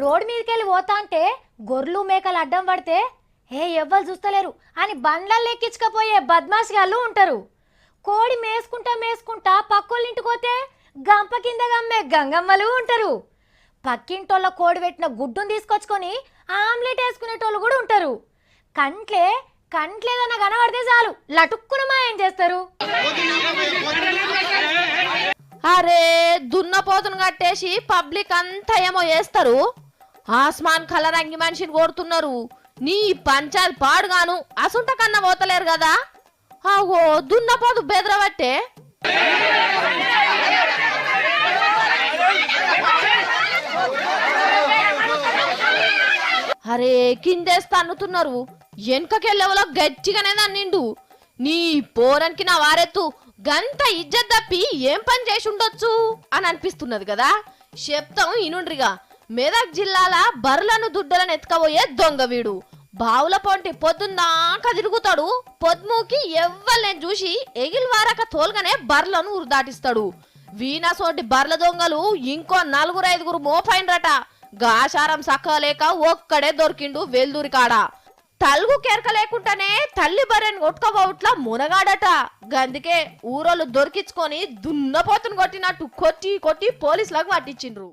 Road మీదకెళ్ళి పోతా అంటే గొర్రెలు మేకలు అడ్డం పడితే ఎవ్వరు చూస్తలేరు అని బండ్లల్లో ఎక్కించుకపోయే బద్మాష్ గాళ్ళు ఉంటారు. కోడి మేసుకుంటా పక్కోళ్ళింటికి పోతే గంప కింద గమ్మే గంగమ్మలు ఉంటారు. పక్కింటోళ్ళ కోడి పెట్టిన గుడ్డును తీసుకొచ్చుకొని ఆమ్లెట్ వేసుకునేటోళ్ళు కూడా ఉంటారు. కంట్లేదన్న కనబడితే చాలు లటుక్కున మాయం చేస్తారు. అరే దున్నపోతును కట్టేసి పబ్లిక్ అంతా ఏమో చేస్తారు. ఆస్మాన్ కలర్ అంగి మనిషిని కొడుతున్నారు. నీ పంచాయత్ పాడుగాను అసుంట కన్నా పోతలేరు కదా. ఆగో దున్నపోతు బెదరబట్టే అరే కిందేస్తా అన్నుతున్నారు. వెనకకెళ్ళేవలో గట్టిగానే నన్నిండు. నీ పోరనికి నా వారెత్తు గంత ఇజ్జత్ తప్పి ఏం పని చేసి ఉండొచ్చు అని అనిపిస్తున్నది కదా. చెప్తాం ఇనుండ్రిగా. మెదక్ జిల్లాల బర్లను దుడ్డలను ఎత్తుకపోయే దొంగ వీడు. బావుల పొంటి పొద్దున్నాక తిరుగుతాడు. పొద్దుముకి ఎవ్వల్ని చూసి ఎగిల్ వారక తోలుగానే బర్లను ఊరు దాటిస్తాడు. వీణసోటి బర్ల దొంగలు ఇంకో 4-5 మోపైనరట. గాశారం సక్కలేక ఒక్కడే దొరికిండు వెల్దూరి కాడ. తల్గు కెరక లేకుండానే తల్లి బర్రెని కొట్టుకోబోట్లా మునగాడట. గందుకే ఊరోళ్ళు దొరికించుకొని దున్నపోతును కొట్టినట్టు కొట్టి పోలీసులకు పట్టించిండ్రు.